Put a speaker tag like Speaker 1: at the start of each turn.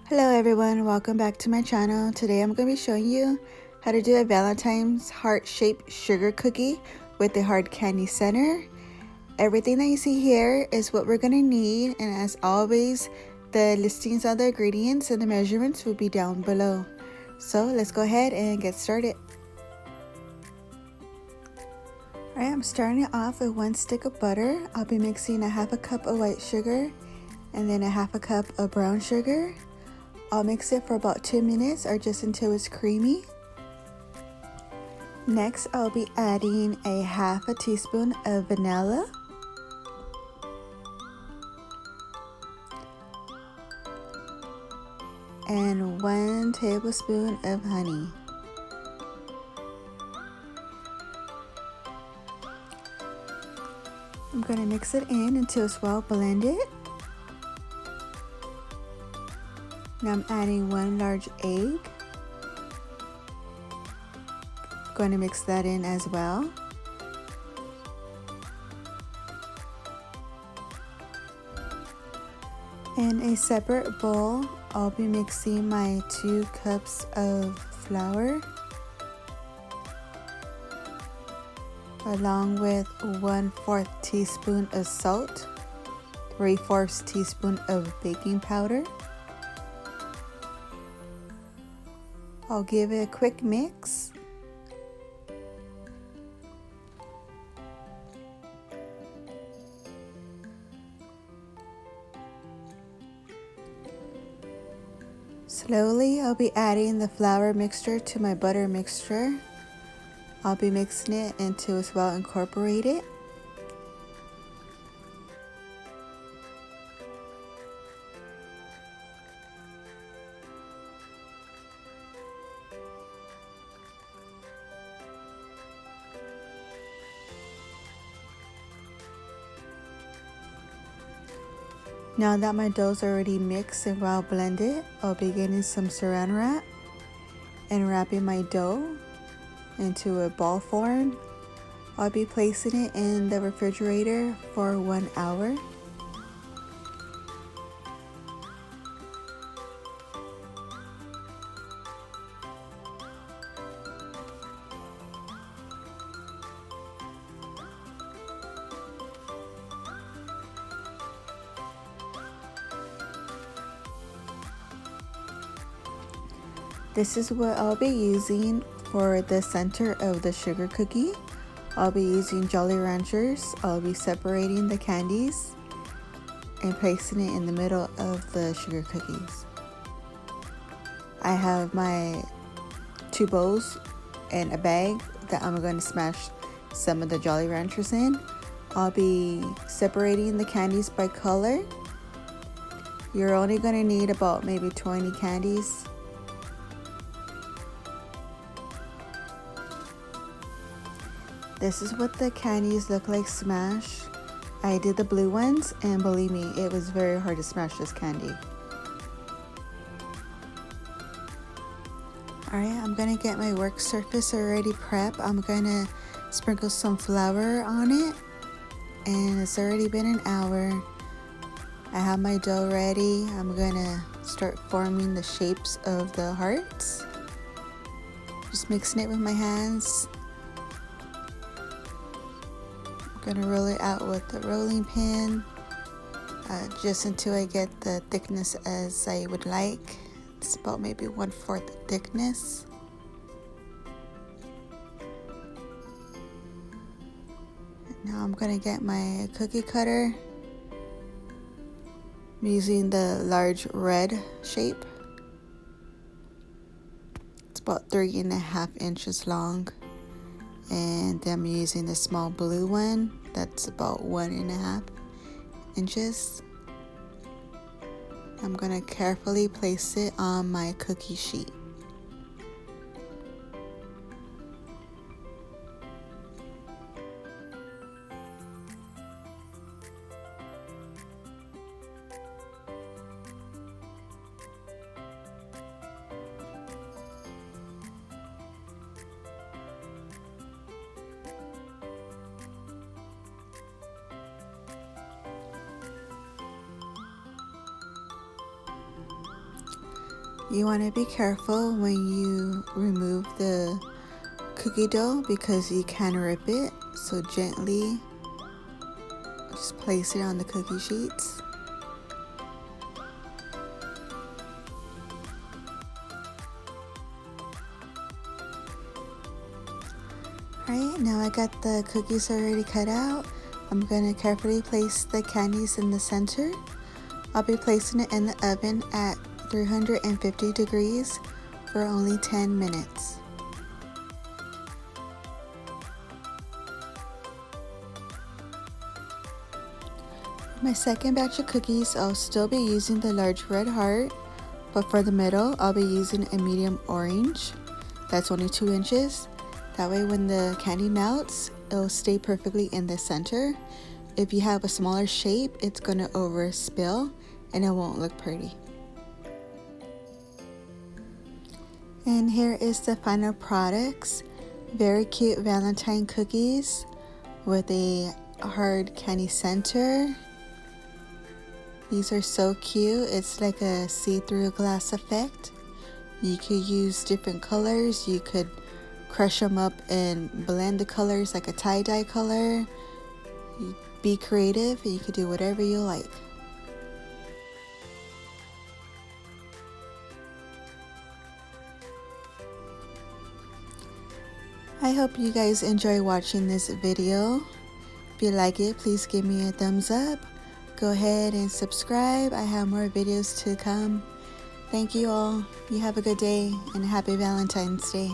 Speaker 1: Hello everyone, welcome back to my channel. Today I'm going to be showing you how to do a Valentine's heart-shaped sugar cookie with the hard candy center. Everything that you see here is what we're going to need, and as always, the listings of the ingredients and the measurements will be down below. So let's go ahead and get started. Alright, I'm starting off with 1 stick of butter. I'll be mixing a half a cup of white sugar and then a half a cup of brown sugar. I'll mix it for about 2 minutes or just until it's creamy. Next, I'll be adding a half a teaspoon of vanilla. And 1 tablespoon of honey. I'm going to mix it in until it's well blended. Now I'm adding 1 large egg. Going to mix that in as well. In a separate bowl, I'll be mixing my 2 cups of flour along with 1/4 teaspoon of salt, 3/4 teaspoon of baking powder. I'll give it a quick mix. Slowly, I'll be adding the flour mixture to my butter mixture. I'll be mixing it until it's well incorporated. Now that my dough's already mixed and well blended, I'll be getting some saran wrap and wrapping my dough into a ball form. I'll be placing it in the refrigerator for 1 hour. This is what I'll be using for the center of the sugar cookie. I'll be using Jolly Ranchers. I'll be separating the candies and placing it in the middle of the sugar cookies. I have my 2 bowls and a bag that I'm going to smash some of the Jolly Ranchers in. I'll be separating the candies by color. You're only going to need about maybe 20 candies. This is what the candies look like smashed. I did the blue ones, and believe me, it was very hard to smash this candy. Alright, I'm gonna get my work surface already prepped. I'm gonna sprinkle some flour on it, and it's already been an hour. I have my dough ready. I'm gonna start forming the shapes of the hearts. Just mixing it with my hands. Gonna roll it out with the rolling pin just until I get the thickness as I would like. It's about maybe 1/4 thickness. Now I'm gonna get my cookie cutter. I'm using the large red shape. It's about 3.5 inches long. And I'm using the small blue one that's about 1.5 inches. I'm gonna carefully place it on my cookie sheet. You want to be careful when you remove the cookie dough because you can rip it, so gently just place it on the cookie sheets. Alright, now I got the cookies already cut out. I'm going to carefully place the candies in the center. I'll be placing it in the oven at 350 degrees for only 10 minutes. For my second batch of cookies, I'll still be using the large red heart, but for the middle, I'll be using a medium orange. That's only 2 inches. That way when the candy melts, it'll stay perfectly in the center. If you have a smaller shape, it's gonna overspill and it won't look pretty. And here is the final products. Very cute Valentine cookies with a hard candy center. These are so cute. It's like a see-through glass effect. You could use different colors. You could crush them up and blend the colors like a tie-dye color. Be creative. You could do whatever you like. I hope you guys enjoy watching this video. If you like it, please give me a thumbs up. Go ahead and subscribe. I have more videos to come. Thank you all. You have a good day and happy Valentine's Day.